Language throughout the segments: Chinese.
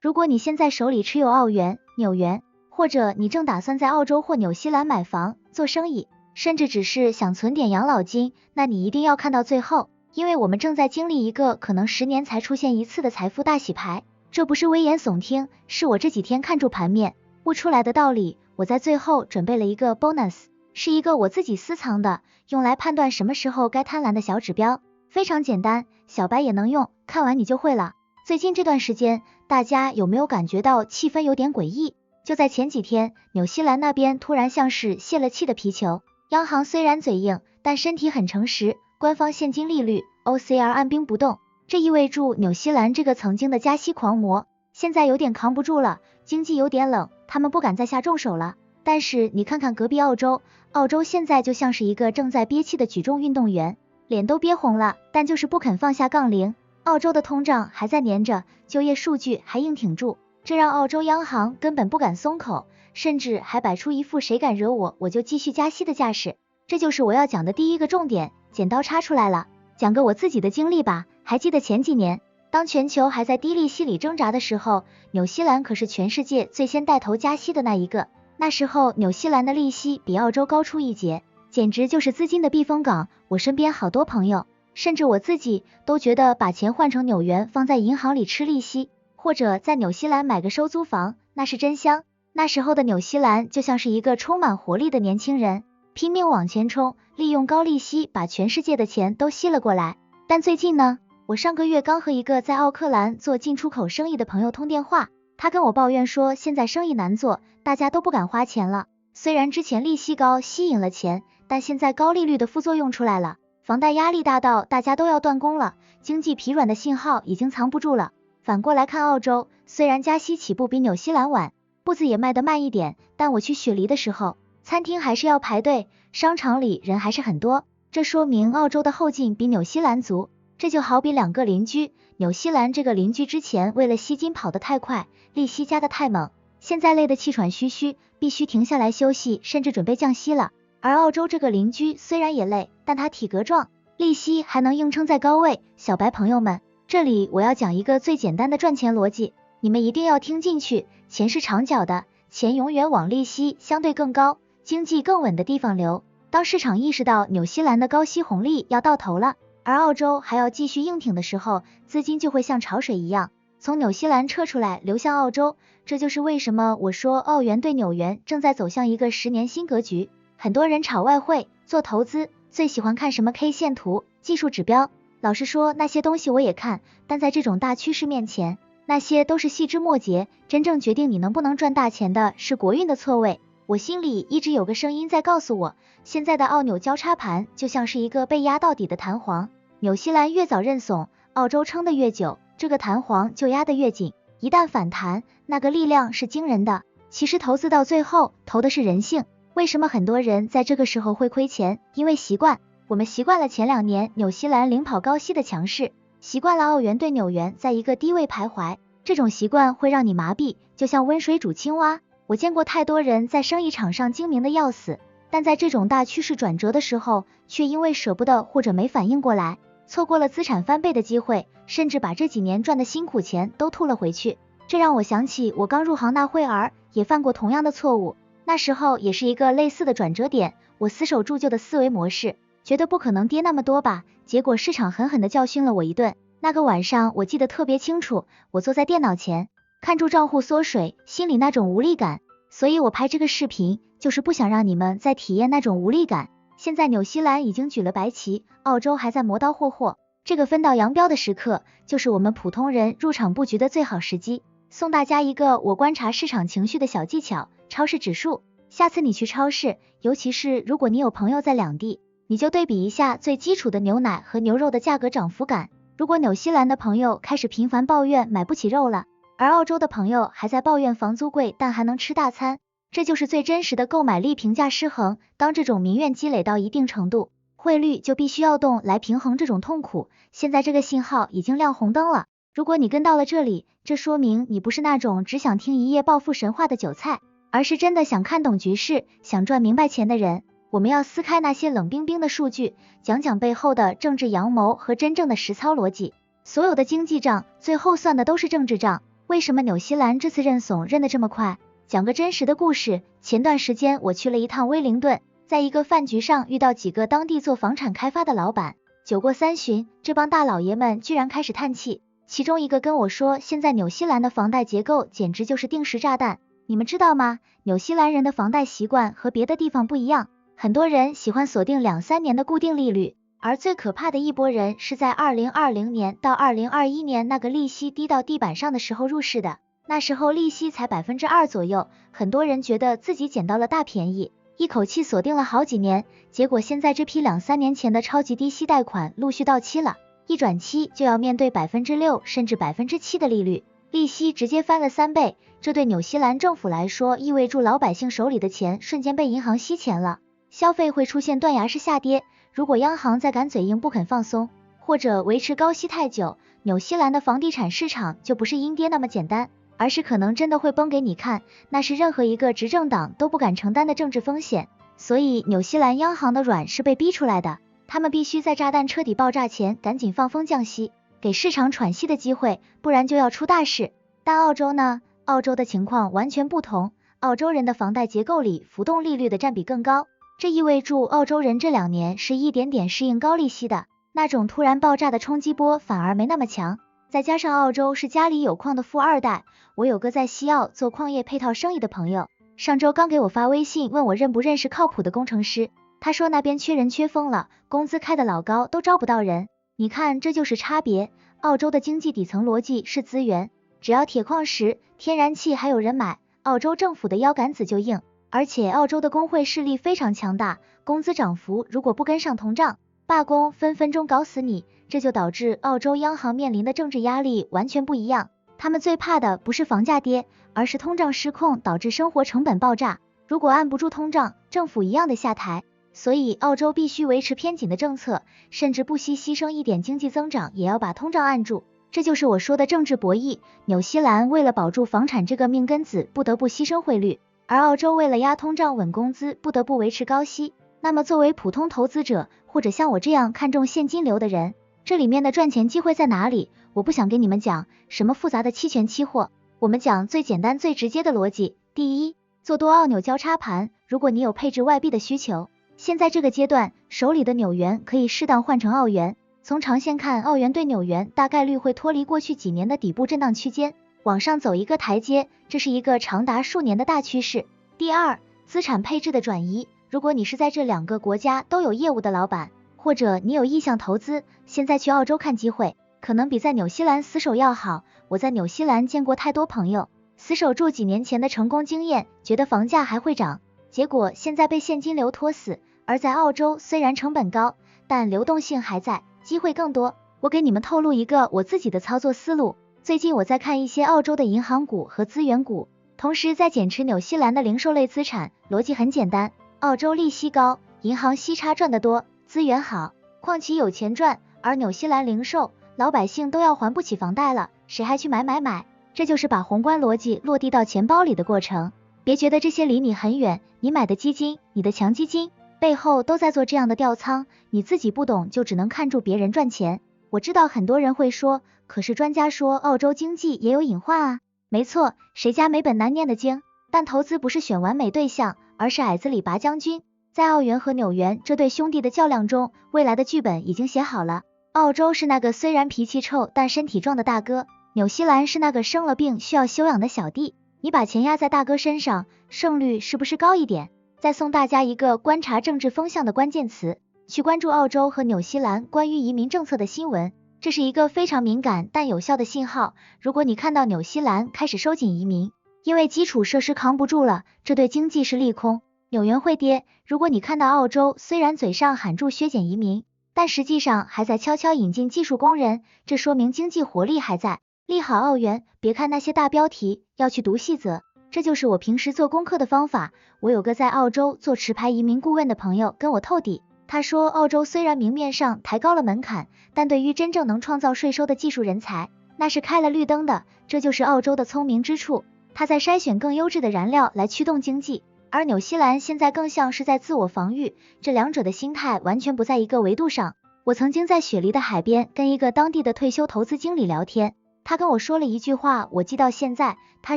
如果你现在手里持有澳元、纽元，或者你正打算在澳洲或纽西兰买房、做生意，甚至只是想存点养老金，那你一定要看到最后，因为我们正在经历一个可能10年才出现一次的财富大洗牌。这不是危言耸听，是我这几天看住盘面悟出来的道理。我在最后准备了一个 bonus， 是一个我自己私藏的，用来判断什么时候该贪婪的小指标，非常简单，小白也能用，看完你就会了。最近这段时间，大家有没有感觉到气氛有点诡异？就在前几天，纽西兰那边突然像是泄了气的皮球，央行虽然嘴硬，但身体很诚实，官方现金利率 OCR 按兵不动，这意味着纽西兰这个曾经的加息狂魔，现在有点扛不住了，经济有点冷，他们不敢再下重手了。但是你看看隔壁澳洲，澳洲现在就像是一个正在憋气的举重运动员，脸都憋红了，但就是不肯放下杠铃。澳洲的通胀还在粘着，就业数据还硬挺住，这让澳洲央行根本不敢松口，甚至还摆出一副谁敢惹我，我就继续加息的架势。这就是我要讲的第一个重点，剪刀插出来了，讲个我自己的经历吧。还记得前几年，当全球还在低利息里挣扎的时候，纽西兰可是全世界最先带头加息的那一个。那时候纽西兰的利息比澳洲高出一截，简直就是资金的避风港。我身边好多朋友，甚至我自己都觉得把钱换成纽元放在银行里吃利息，或者在纽西兰买个收租房，那是真香。那时候的纽西兰就像是一个充满活力的年轻人，拼命往前冲，利用高利息把全世界的钱都吸了过来。但最近呢，我上个月刚和一个在奥克兰做进出口生意的朋友通电话，他跟我抱怨说现在生意难做，大家都不敢花钱了。虽然之前利息高吸引了钱，但现在高利率的副作用出来了，房贷压力大到大家都要断供了，经济疲软的信号已经藏不住了。反过来看澳洲，虽然加息起步比纽西兰晚，步子也迈得慢一点，但我去雪梨的时候，餐厅还是要排队，商场里人还是很多，这说明澳洲的后劲比纽西兰足。这就好比两个邻居，纽西兰这个邻居之前为了吸金跑得太快，利息加得太猛，现在累得气喘吁吁，必须停下来休息，甚至准备降息了。而澳洲这个邻居虽然也累，但他体格壮，利息还能硬撑在高位。小白朋友们，这里我要讲一个最简单的赚钱逻辑，你们一定要听进去，钱是长脚的，钱永远往利息相对更高，经济更稳的地方流。当市场意识到纽西兰的高息红利要到头了，而澳洲还要继续硬挺的时候，资金就会像潮水一样从纽西兰撤出来流向澳洲。这就是为什么我说澳元对纽元正在走向一个10年新格局。很多人炒外汇做投资最喜欢看什么 K 线图、技术指标，老实说那些东西我也看，但在这种大趋势面前，那些都是细枝末节，真正决定你能不能赚大钱的是国运的错位。我心里一直有个声音在告诉我，现在的澳纽交叉盘就像是一个被压到底的弹簧，纽西兰越早认怂，澳洲撑得越久，这个弹簧就压得越紧，一旦反弹，那个力量是惊人的。其实投资到最后投的是人性，为什么很多人在这个时候会亏钱？因为习惯，我们习惯了前2年纽西兰领跑高息的强势，习惯了澳元对纽元在一个低位徘徊，这种习惯会让你麻痹，就像温水煮青蛙。我见过太多人在生意场上精明的要死，但在这种大趋势转折的时候，却因为舍不得或者没反应过来，错过了资产翻倍的机会，甚至把这几年赚的辛苦钱都吐了回去。这让我想起我刚入行那会儿也犯过同样的错误，那时候也是一个类似的转折点，我死守住旧的思维模式，觉得不可能跌那么多吧，结果市场狠狠地教训了我一顿。那个晚上我记得特别清楚，我坐在电脑前看住账户缩水，心里那种无力感，所以我拍这个视频就是不想让你们再体验那种无力感。现在纽西兰已经举了白旗，澳洲还在磨刀霍霍，这个分道扬镳的时刻就是我们普通人入场布局的最好时机。送大家一个我观察市场情绪的小技巧，超市指数。下次你去超市，尤其是如果你有朋友在两地，你就对比一下最基础的牛奶和牛肉的价格涨幅感。如果纽西兰的朋友开始频繁抱怨买不起肉了，而澳洲的朋友还在抱怨房租贵但还能吃大餐，这就是最真实的购买力评价失衡。当这种民怨积累到一定程度，汇率就必须要动来平衡这种痛苦。现在这个信号已经亮红灯了，如果你跟到了这里，这说明你不是那种只想听一夜暴富神话的韭菜，而是真的想看懂局势，想赚明白钱的人。我们要撕开那些冷冰冰的数据，讲讲背后的政治阳谋和真正的实操逻辑。所有的经济账最后算的都是政治账，为什么纽西兰这次认怂认得这么快？讲个真实的故事，前段时间我去了一趟威灵顿，在一个饭局上遇到几个当地做房产开发的老板，酒过三巡，这帮大老爷们居然开始叹气。其中一个跟我说，现在纽西兰的房贷结构简直就是定时炸弹。你们知道吗？纽西兰人的房贷习惯和别的地方不一样，很多人喜欢锁定2-3年的固定利率，而最可怕的一波人是在2020年到2021年那个利息低到地板上的时候入市的。那时候利息才2%左右，很多人觉得自己捡到了大便宜，一口气锁定了好几年，结果现在这批2-3年前的超级低息贷款陆续到期了，一转期就要面对6%甚至7%的利率，利息直接翻了3倍，这对纽西兰政府来说意味着老百姓手里的钱瞬间被银行吸钱了，消费会出现断崖式下跌。如果央行再敢嘴硬不肯放松，或者维持高息太久，纽西兰的房地产市场就不是阴跌那么简单，而是可能真的会崩给你看，那是任何一个执政党都不敢承担的政治风险。所以纽西兰央行的软是被逼出来的，他们必须在炸弹彻底爆炸前赶紧放风降息，给市场喘息的机会，不然就要出大事。但澳洲呢？澳洲的情况完全不同，澳洲人的房贷结构里浮动利率的占比更高，这意味着澳洲人这2年是一点点适应高利息的，那种突然爆炸的冲击波反而没那么强。再加上澳洲是家里有矿的富二代，我有个在西澳做矿业配套生意的朋友，上周刚给我发微信问我认不认识靠谱的工程师，他说那边缺人缺疯了，工资开得老高都招不到人。你看这就是差别，澳洲的经济底层逻辑是资源，只要铁矿石、天然气还有人买，澳洲政府的腰杆子就硬，而且澳洲的工会势力非常强大，工资涨幅如果不跟上通胀，罢工分分钟搞死你，这就导致澳洲央行面临的政治压力完全不一样，他们最怕的不是房价跌，而是通胀失控导致生活成本爆炸，如果按不住通胀，政府一样的下台，所以澳洲必须维持偏紧的政策，甚至不惜牺牲一点经济增长也要把通胀按住，这就是我说的政治博弈。纽西兰为了保住房产这个命根子不得不牺牲汇率，而澳洲为了压通胀稳工资不得不维持高息。那么作为普通投资者，或者像我这样看重现金流的人，这里面的赚钱机会在哪里？我不想给你们讲什么复杂的期权期货，我们讲最简单最直接的逻辑。第一，做多澳纽交叉盘，如果你有配置外币的需求，现在这个阶段手里的纽元可以适当换成澳元，从长线看，澳元对纽元大概率会脱离过去几年的底部震荡区间，往上走一个台阶，这是一个长达数年的大趋势。第二，资产配置的转移，如果你是在这2个国家都有业务的老板，或者你有意向投资，现在去澳洲看机会，可能比在纽西兰死守要好。我在纽西兰见过太多朋友，死守住几年前的成功经验，觉得房价还会涨，结果现在被现金流拖死。而在澳洲虽然成本高，但流动性还在，机会更多。我给你们透露一个我自己的操作思路，最近我在看一些澳洲的银行股和资源股，同时在减持纽西兰的零售类资产，逻辑很简单，澳洲利息高，银行息差赚得多，资源好，矿企有钱赚，而纽西兰零售，老百姓都要还不起房贷了，谁还去买？这就是把宏观逻辑落地到钱包里的过程。别觉得这些离你很远，你买的基金，你的强基金背后都在做这样的调仓，你自己不懂就只能看住别人赚钱。我知道很多人会说，可是专家说澳洲经济也有隐患啊。没错，谁家没本难念的经，但投资不是选完美对象，而是矮子里拔将军。在澳元和纽元这对兄弟的较量中，未来的剧本已经写好了。澳洲是那个虽然脾气臭但身体壮的大哥，纽西兰是那个生了病需要休养的小弟。你把钱压在大哥身上，胜率是不是高一点？再送大家一个观察政治风向的关键词，去关注澳洲和纽西兰关于移民政策的新闻，这是一个非常敏感但有效的信号。如果你看到纽西兰开始收紧移民，因为基础设施扛不住了，这对经济是利空，纽元会跌。如果你看到澳洲虽然嘴上喊住削减移民，但实际上还在悄悄引进技术工人，这说明经济活力还在，利好澳元。别看那些大标题，要去读细则，这就是我平时做功课的方法。我有个在澳洲做持牌移民顾问的朋友跟我透底，他说澳洲虽然明面上抬高了门槛，但对于真正能创造税收的技术人才，那是开了绿灯的，这就是澳洲的聪明之处，他在筛选更优质的燃料来驱动经济，而纽西兰现在更像是在自我防御，这两者的心态完全不在一个维度上。我曾经在雪梨的海边跟一个当地的退休投资经理聊天，他跟我说了一句话，我记到现在。他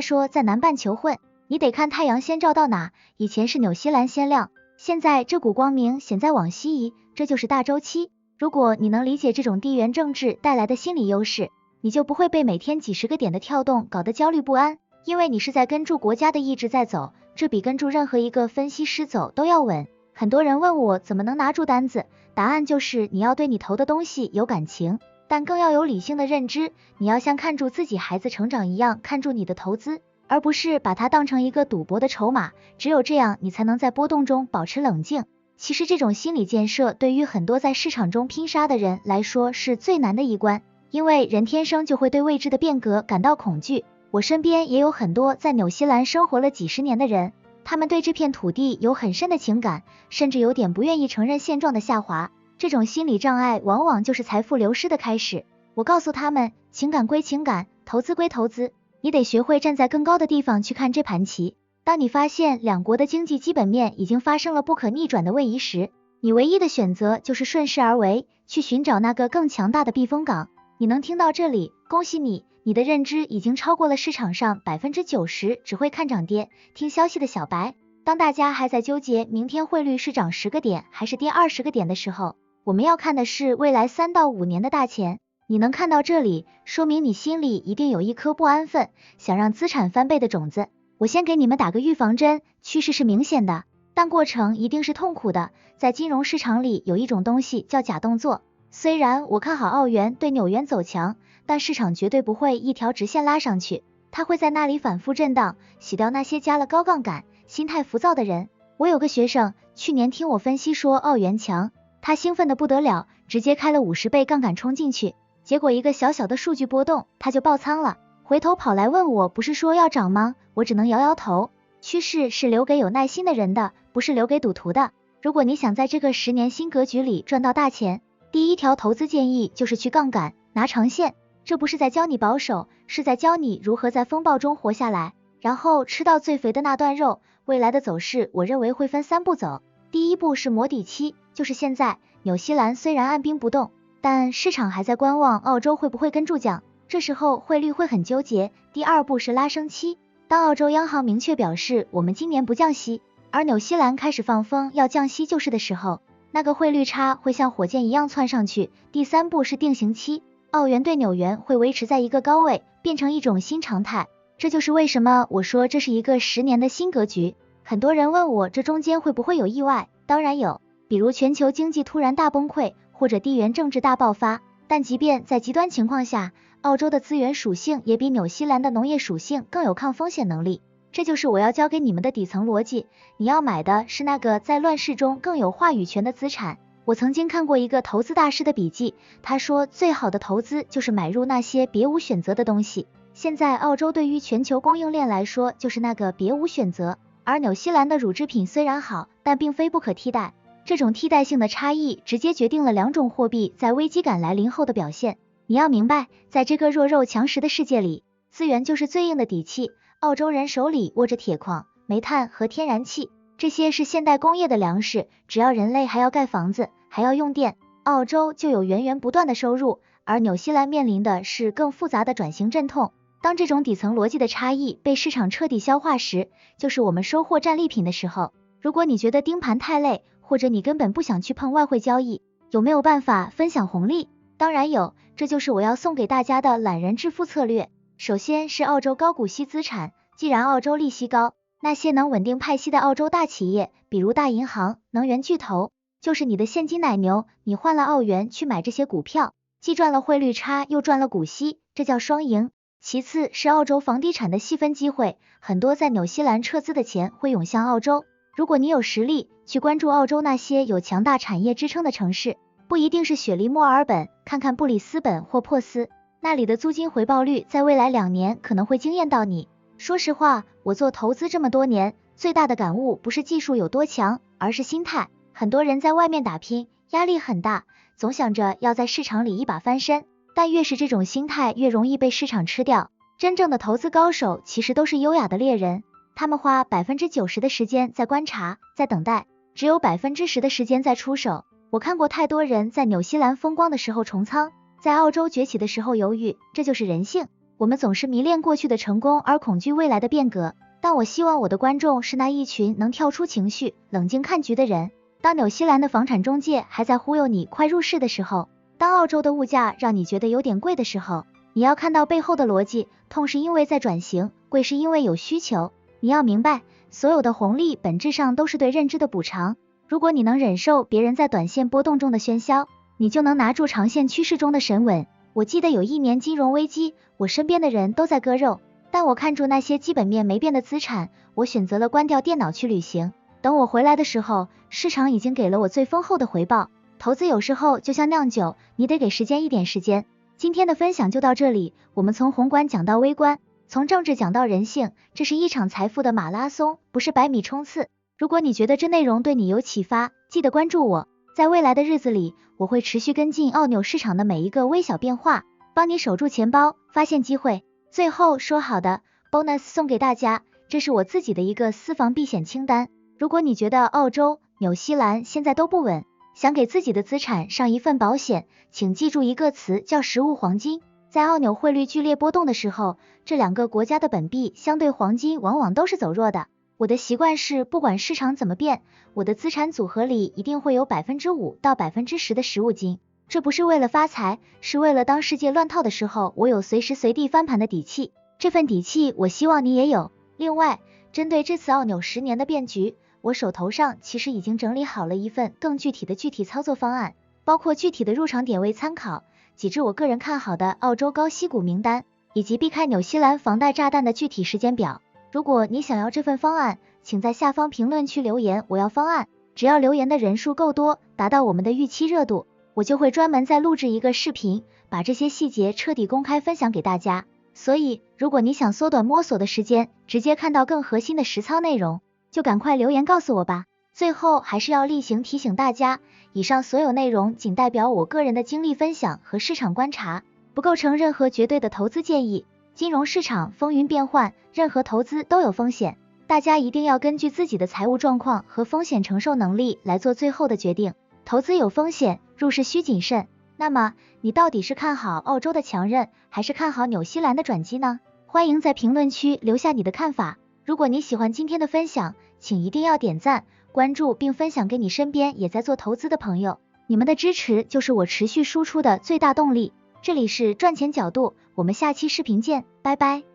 说在南半球混，你得看太阳先照到哪，以前是纽西兰先亮，现在这股光明显在往西移，这就是大周期。如果你能理解这种地缘政治带来的心理优势，你就不会被每天几十个点的跳动搞得焦虑不安，因为你是在跟住国家的意志在走，这比跟住任何一个分析师走都要稳。很多人问我怎么能拿住单子，答案就是你要对你投的东西有感情，但更要有理性的认知，你要像看住自己孩子成长一样看住你的投资，而不是把它当成一个赌博的筹码，只有这样你才能在波动中保持冷静。其实这种心理建设对于很多在市场中拼杀的人来说是最难的一关，因为人天生就会对未知的变革感到恐惧。我身边也有很多在纽西兰生活了几十年的人，他们对这片土地有很深的情感，甚至有点不愿意承认现状的下滑。这种心理障碍往往就是财富流失的开始。我告诉他们，情感归情感，投资归投资，你得学会站在更高的地方去看这盘棋。当你发现两国的经济基本面已经发生了不可逆转的位移时，你唯一的选择就是顺势而为，去寻找那个更强大的避风港。你能听到这里，恭喜你，你的认知已经超过了市场上 90% 只会看涨跌、听消息的小白。当大家还在纠结明天汇率是涨10个点还是跌20个点的时候，我们要看的是未来3到5年的大钱。你能看到这里，说明你心里一定有一颗不安分，想让资产翻倍的种子。我先给你们打个预防针，趋势是明显的，但过程一定是痛苦的。在金融市场里有一种东西叫假动作，虽然我看好澳元对纽元走强，但市场绝对不会一条直线拉上去，它会在那里反复震荡，洗掉那些加了高杠杆、心态浮躁的人。我有个学生，去年听我分析说澳元强，他兴奋的不得了，直接开了50倍杠杆冲进去，结果一个小小的数据波动，他就爆仓了，回头跑来问我不是说要涨吗？我只能摇摇头。趋势是留给有耐心的人的，不是留给赌徒的。如果你想在这个10年新格局里赚到大钱，第一条投资建议就是去杠杆，拿长线。这不是在教你保守，是在教你如何在风暴中活下来，然后吃到最肥的那段肉。未来的走势我认为会分3步走，第一步是磨底期，就是现在。纽西兰虽然按兵不动，但市场还在观望澳洲会不会跟住降，这时候汇率会很纠结。第二步是拉升期，当澳洲央行明确表示我们今年不降息，而纽西兰开始放风要降息救市的时候，那个汇率差会像火箭一样窜上去。第三步是定型期，澳元对纽元会维持在一个高位，变成一种新常态。这就是为什么我说这是一个10年的新格局。很多人问我这中间会不会有意外，当然有，比如全球经济突然大崩溃，或者地缘政治大爆发。但即便在极端情况下，澳洲的资源属性也比纽西兰的农业属性更有抗风险能力。这就是我要教给你们的底层逻辑，你要买的是那个在乱世中更有话语权的资产。我曾经看过一个投资大师的笔记，他说最好的投资就是买入那些别无选择的东西。现在澳洲对于全球供应链来说就是那个别无选择，而纽西兰的乳制品虽然好，但并非不可替代。这种替代性的差异直接决定了两种货币在危机感来临后的表现。你要明白，在这个弱肉强食的世界里，资源就是最硬的底气。澳洲人手里握着铁矿、煤炭和天然气，这些是现代工业的粮食，只要人类还要盖房子，还要用电，澳洲就有源源不断的收入，而纽西兰面临的是更复杂的转型阵痛。当这种底层逻辑的差异被市场彻底消化时，就是我们收获战利品的时候。如果你觉得盯盘太累，或者你根本不想去碰外汇交易，有没有办法分享红利？当然有，这就是我要送给大家的懒人致富策略。首先是澳洲高股息资产，既然澳洲利息高，那些能稳定派息的澳洲大企业，比如大银行、能源巨头，就是你的现金奶牛。你换了澳元去买这些股票，既赚了汇率差，又赚了股息，这叫双赢。其次是澳洲房地产的细分机会，很多在纽西兰撤资的钱会涌向澳洲。如果你有实力去关注澳洲那些有强大产业支撑的城市，不一定是雪梨、墨尔本，看看布里斯本或珀斯，那里的租金回报率在未来2年可能会惊艳到你。说实话，我做投资这么多年，最大的感悟不是技术有多强，而是心态。很多人在外面打拼，压力很大，总想着要在市场里一把翻身，但越是这种心态，越容易被市场吃掉。真正的投资高手其实都是优雅的猎人，他们花 90% 的时间在观察，在等待，只有 10% 的时间在出手。我看过太多人在纽西兰风光的时候重仓，在澳洲崛起的时候犹豫，这就是人性。我们总是迷恋过去的成功而恐惧未来的变革，但我希望我的观众是那一群能跳出情绪，冷静看局的人。当纽西兰的房产中介还在忽悠你快入市的时候，当澳洲的物价让你觉得有点贵的时候，你要看到背后的逻辑，痛是因为在转型，贵是因为有需求。你要明白，所有的红利本质上都是对认知的补偿。如果你能忍受别人在短线波动中的喧嚣，你就能拿住长线趋势中的神稳。我记得有一年金融危机，我身边的人都在割肉，但我看住那些基本面没变的资产，我选择了关掉电脑去旅行。等我回来的时候，市场已经给了我最丰厚的回报。投资有时候就像酿酒，你得给时间一点时间。今天的分享就到这里，我们从宏观讲到微观，从政治讲到人性，这是一场财富的马拉松，不是100米冲刺。如果你觉得这内容对你有启发，记得关注我。在未来的日子里，我会持续跟进澳纽市场的每一个微小变化，帮你守住钱包，发现机会。最后说好的 bonus 送给大家，这是我自己的一个私房避险清单。如果你觉得澳洲、纽西兰现在都不稳，想给自己的资产上一份保险，请记住一个词叫实物黄金。在澳纽汇率剧烈波动的时候，这两个国家的本币相对黄金往往都是走弱的。我的习惯是，不管市场怎么变，我的资产组合里一定会有5%到10%的实物金。这不是为了发财，是为了当世界乱套的时候，我有随时随地翻盘的底气。这份底气，我希望你也有。另外，针对这次澳纽10年的变局，我手头上其实已经整理好了一份更具体的操作方案，包括具体的入场点位参考，几只我个人看好的澳洲高息股名单，以及避开纽西兰房贷炸弹的具体时间表。如果你想要这份方案，请在下方评论区留言我要方案，只要留言的人数够多，达到我们的预期热度，我就会专门再录制一个视频，把这些细节彻底公开分享给大家。所以，如果你想缩短摸索的时间，直接看到更核心的实操内容，就赶快留言告诉我吧。最后还是要例行提醒大家，以上所有内容仅代表我个人的经历分享和市场观察，不构成任何绝对的投资建议。金融市场风云变幻，任何投资都有风险，大家一定要根据自己的财务状况和风险承受能力来做最后的决定。投资有风险，入市需谨慎。那么，你到底是看好澳洲的强韧，还是看好纽西兰的转机呢？欢迎在评论区留下你的看法。如果你喜欢今天的分享，请一定要点赞、关注并分享给你身边也在做投资的朋友。你们的支持就是我持续输出的最大动力。这里是赚钱角度，我们下期视频见，拜拜。